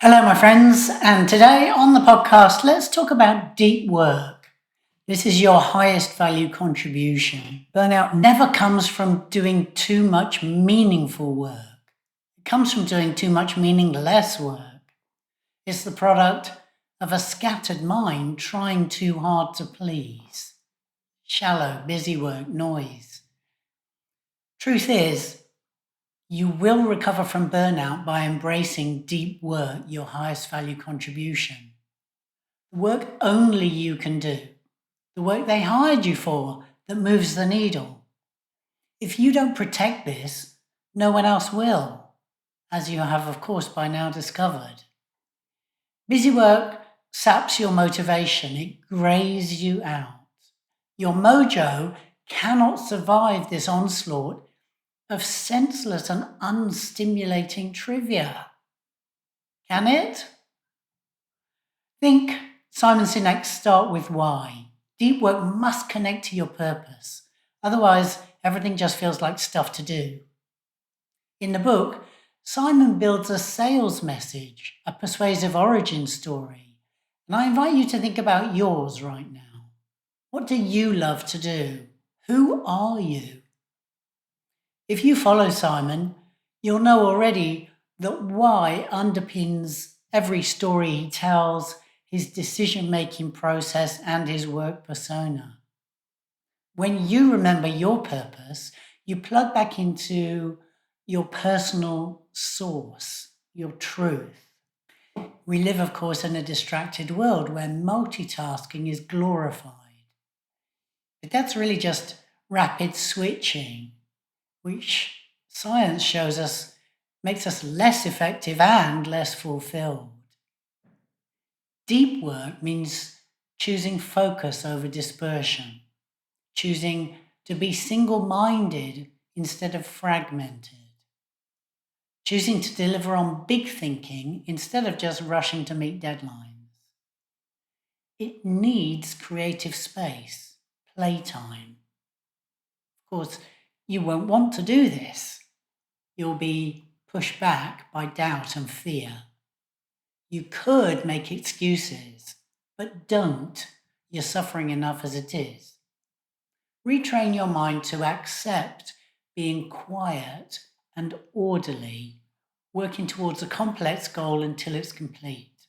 Hello, my friends, and today on the podcast, let's talk about deep work. This is your highest value contribution. Burnout never comes from doing too much meaningful work, it comes from doing too much meaningless work. It's the product of a scattered mind trying too hard to please. Shallow, busy work, noise. Truth is, you will recover from burnout by embracing deep work, your highest value contribution. The work only you can do, the work they hired you for that moves the needle. If you don't protect this, no one else will, as you have, of course, by now discovered. Busy work saps your motivation, it grays you out. Your mojo cannot survive this onslaught of senseless and unstimulating trivia. Can it? Think Simon Sinek's Start With Why. Deep work must connect to your purpose. Otherwise, everything just feels like stuff to do. In the book, Simon builds a sales message, a persuasive origin story. And I invite you to think about yours right now. What do you love to do? Who are you? If you follow Simon, you'll know already that why underpins every story he tells, his decision-making process, and his work persona. When you remember your purpose, you plug back into your personal source, your truth. We live, of course, in a distracted world where multitasking is glorified. But that's really just rapid switching, which science shows us makes us less effective and less fulfilled. Deep work means choosing focus over dispersion, choosing to be single-minded instead of fragmented, choosing to deliver on big thinking instead of just rushing to meet deadlines. It needs creative space, playtime. Of course, you won't want to do this. You'll be pushed back by doubt and fear. You could make excuses, but don't. You're suffering enough as it is. Retrain your mind to accept being quiet and orderly, working towards a complex goal until it's complete.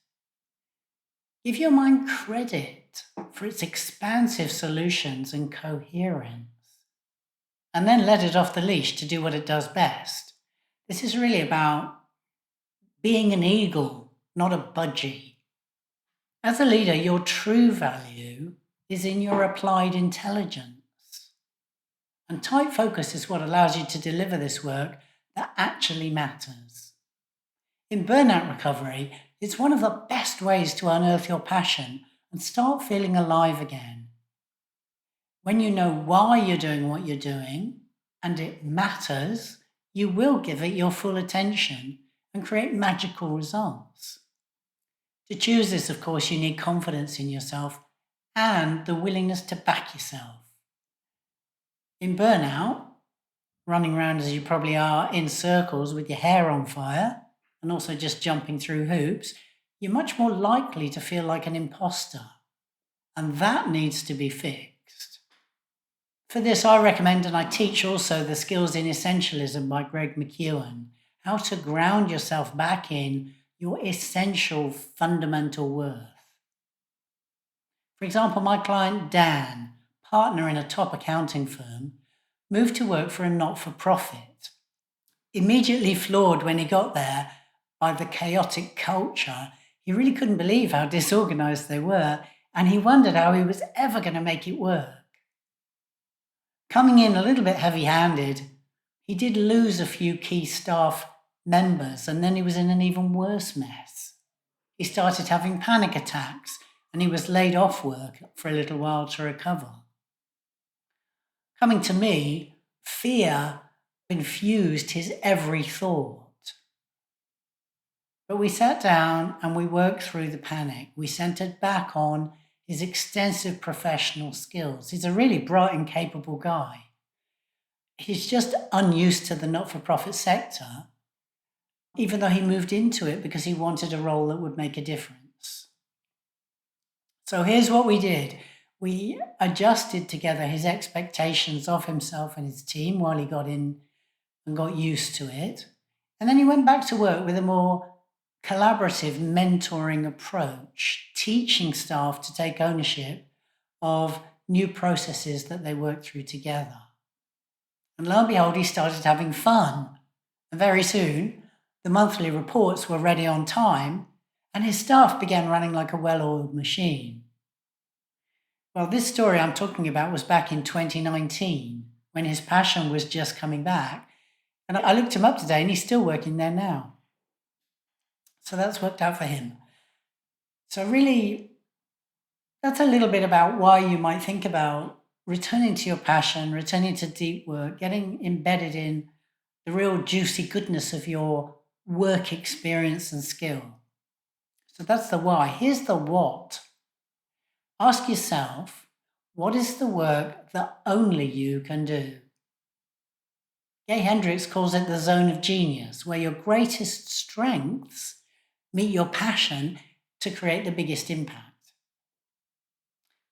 Give your mind credit for its expansive solutions and coherence, and then let it off the leash to do what it does best. This is really about being an eagle, not a budgie. As a leader, your true value is in your applied intelligence. And tight focus is what allows you to deliver this work that actually matters. In burnout recovery, it's one of the best ways to unearth your passion and start feeling alive again. When you know why you're doing what you're doing, and it matters, you will give it your full attention and create magical results. To choose this, of course, you need confidence in yourself and the willingness to back yourself. In burnout, running around as you probably are in circles with your hair on fire and also just jumping through hoops, you're much more likely to feel like an imposter. And that needs to be fixed. For this, I recommend, and I teach also, The Skills in Essentialism by Greg McKeown, how to ground yourself back in your essential fundamental worth. For example, my client Dan, partner in a top accounting firm, moved to work for a not-for-profit. Immediately floored when he got there by the chaotic culture, he really couldn't believe how disorganized they were, and he wondered how he was ever going to make it work. Coming in a little bit heavy-handed, he did lose a few key staff members, and then he was in an even worse mess. He started having panic attacks, and he was laid off work for a little while to recover. Coming to me, fear confused his every thought. But we sat down and we worked through the panic. We centered back on his extensive professional skills. He's a really bright and capable guy. He's just unused to the not-for-profit sector. even though he moved into it because he wanted a role that would make a difference. So here's what we did. We adjusted together his expectations of himself and his team while he got in and got used to it. And then he went back to work with a more collaborative mentoring approach, teaching staff to take ownership of new processes that they work through together. And lo and behold, he started having fun. And very soon, the monthly reports were ready on time, and his staff began running like a well-oiled machine. Well, this story I'm talking about was back in 2019, when his passion was just coming back. And I looked him up today, and he's still working there now. So that's worked out for him. So really, that's a little bit about why you might think about returning to your passion, returning to deep work, getting embedded in the real juicy goodness of your work experience and skill. So that's the why. Here's the what. Ask yourself, what is the work that only you can do? Gay Hendricks calls it the zone of genius, where your greatest strengths meet your passion to create the biggest impact.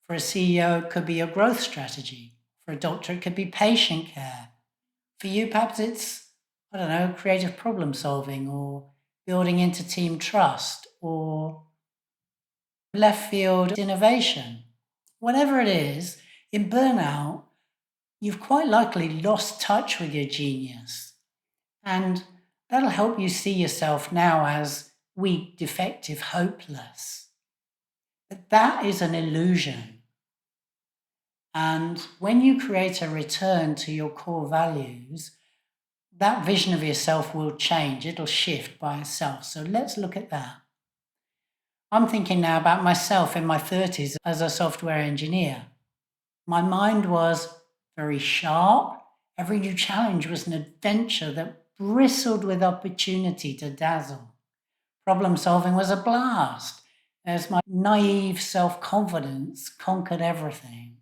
For a CEO, it could be your growth strategy. For a doctor, it could be patient care. For you, perhaps it's, creative problem solving or building into team trust or left field innovation. Whatever it is, in burnout, you've quite likely lost touch with your genius. And that'll help you see yourself now as weak, defective, hopeless. But that is an illusion. And when you create a return to your core values, that vision of yourself will change. It'll shift by itself. So let's look at that. I'm thinking now about myself in my 30s as a software engineer. My mind was very sharp. Every new challenge was an adventure that bristled with opportunity to dazzle. Problem solving was a blast, as my naive self-confidence conquered everything.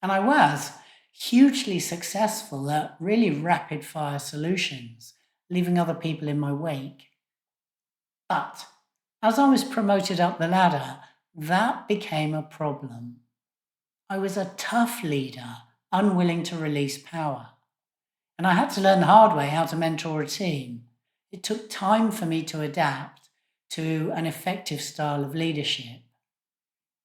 And I was hugely successful at really rapid fire solutions, leaving other people in my wake. But as I was promoted up the ladder, that became a problem. I was a tough leader, unwilling to release power. And I had to learn the hard way how to mentor a team. It took time for me to adapt to an effective style of leadership.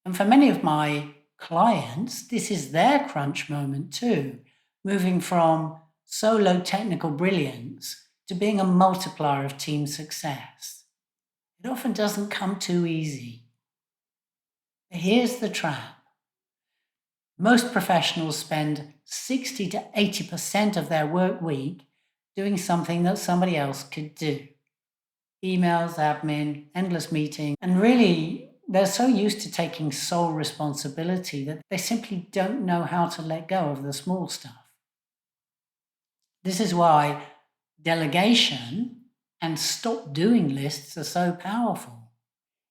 And for many of my clients, this is their crunch moment too, moving from solo technical brilliance to being a multiplier of team success. It often doesn't come too easy. Here's the trap. Most professionals spend 60 to 80% of their work week doing something that somebody else could do. Emails, admin, endless meetings, and really they're so used to taking sole responsibility that they simply don't know how to let go of the small stuff. This is why delegation and stop doing lists are so powerful,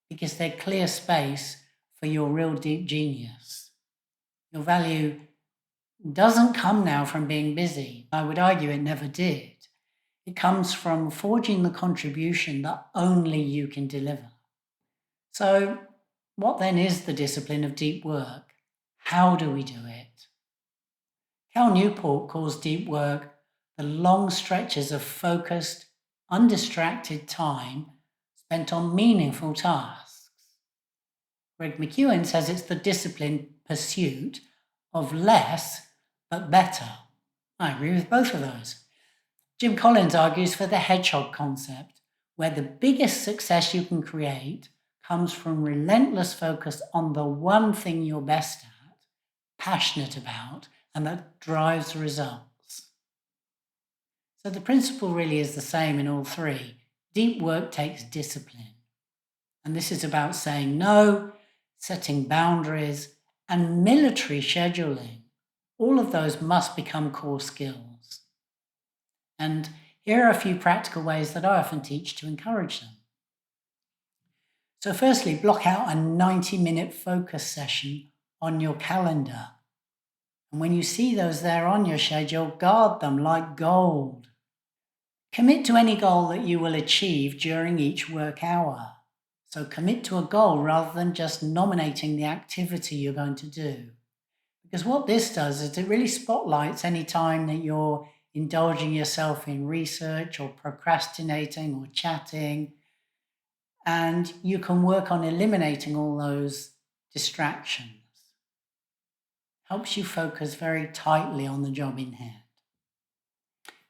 because they clear space for your real deep genius. Your value doesn't come now from being busy. I would argue it never did. It comes from forging the contribution that only you can deliver. So, what then is the discipline of deep work? How do we do it? Cal Newport calls deep work the long stretches of focused, undistracted time spent on meaningful tasks. Greg McEwen says it's the disciplined pursuit of less but better. I agree with both of those. Jim Collins argues for the hedgehog concept, where the biggest success you can create comes from relentless focus on the one thing you're best at, passionate about, and that drives results. So the principle really is the same in all three. Deep work takes discipline. And this is about saying no, setting boundaries, and military scheduling. All of those must become core skills. And here are a few practical ways that I often teach to encourage them. So firstly, block out a 90-minute focus session on your calendar. And when you see those there on your schedule, guard them like gold. Commit to any goal that you will achieve during each work hour. So commit to a goal rather than just nominating the activity you're going to do. Because what this does is it really spotlights any time that you're indulging yourself in research or procrastinating or chatting, and you can work on eliminating all those distractions. Helps you focus very tightly on the job in hand.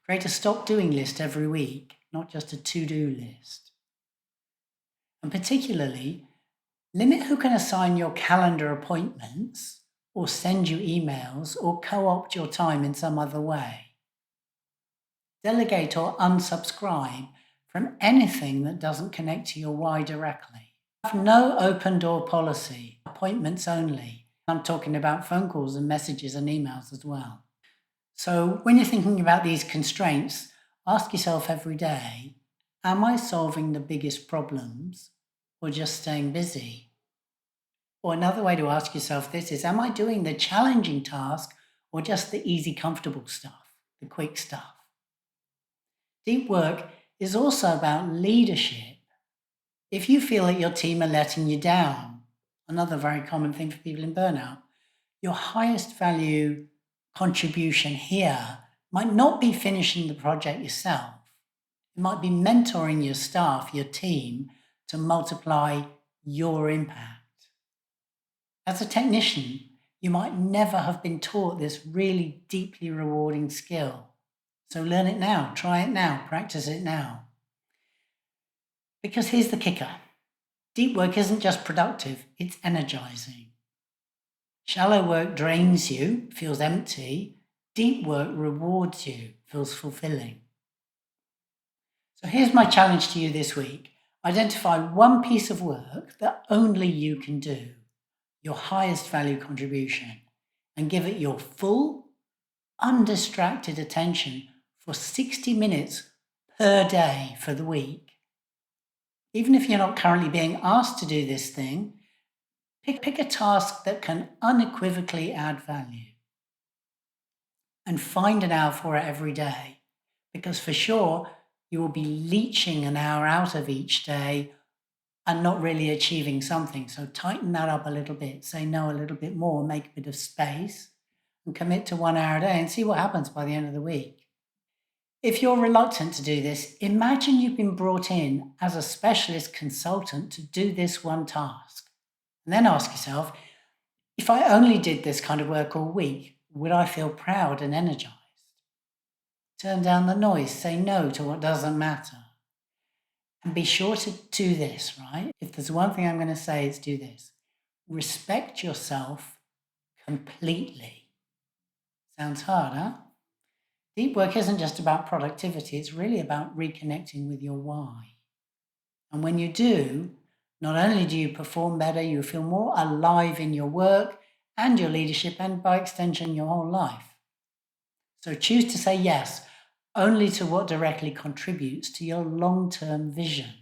Create a stop doing list every week, not just a to-do list. And particularly, limit who can assign your calendar appointments or send you emails or co-opt your time in some other way. Delegate or unsubscribe from anything that doesn't connect to your why directly. Have no open door policy, appointments only. I'm talking about phone calls and messages and emails as well. So when you're thinking about these constraints, ask yourself every day, am I solving the biggest problems or just staying busy? Or another way to ask yourself this is, am I doing the challenging task or just the easy, comfortable stuff, the quick stuff? Deep work is also about leadership. If you feel that your team are letting you down, another very common thing for people in burnout, your highest value contribution here might not be finishing the project yourself. It might be mentoring your staff, your team, to multiply your impact. As a technician, you might never have been taught this really deeply rewarding skill. So learn it now, try it now, practice it now. Because here's the kicker. Deep work isn't just productive, it's energizing. Shallow work drains you, feels empty. Deep work rewards you, feels fulfilling. So here's my challenge to you this week. Identify one piece of work that only you can do, your highest value contribution, and give it your full, undistracted attention for 60 minutes per day for the week. Even if you're not currently being asked to do this thing, pick a task that can unequivocally add value. And find an hour for it every day, because for sure you will be leeching an hour out of each day and not really achieving something. So tighten that up a little bit, say no a little bit more, make a bit of space, and commit to 1 hour a day and see what happens by the end of the week. If you're reluctant to do this, imagine you've been brought in as a specialist consultant to do this one task. And then ask yourself, if I only did this kind of work all week, would I feel proud and energized? Turn down the noise, say no to what doesn't matter. And be sure to do this, right? If there's one thing I'm going to say, it's do this. Respect yourself completely. Sounds hard, huh? Deep work isn't just about productivity, it's really about reconnecting with your why. And when you do, not only do you perform better, you feel more alive in your work and your leadership, and by extension, your whole life. So choose to say yes only to what directly contributes to your long-term vision.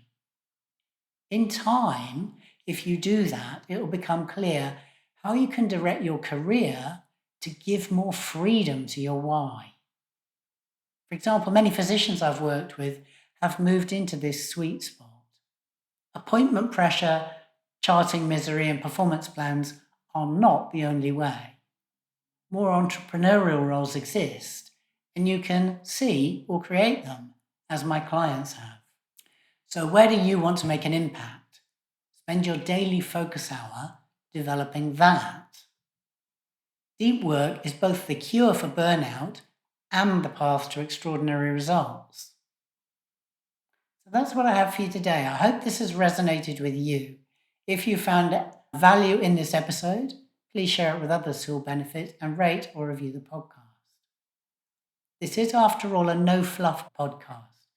In time, if you do that, it will become clear how you can direct your career to give more freedom to your why. For example, many physicians I've worked with have moved into this sweet spot. Appointment pressure, charting misery, and performance plans are not the only way. More entrepreneurial roles exist, and you can see or create them, as my clients have. So where do you want to make an impact? Spend your daily focus hour developing that. Deep work is both the cure for burnout and the path to extraordinary results. So that's what I have for you today. I hope this has resonated with you. If you found value in this episode, please share it with others who will benefit, and rate or review the podcast. This is, after all, a no-fluff podcast.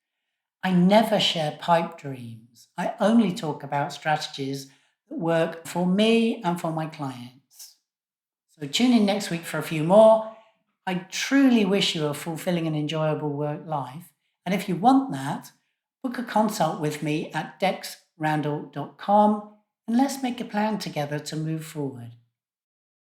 I never share pipe dreams. I only talk about strategies that work for me and for my clients. So tune in next week for a few more. I truly wish you a fulfilling and enjoyable work life. And if you want that, book a consult with me at dexrandall.com and let's make a plan together to move forward.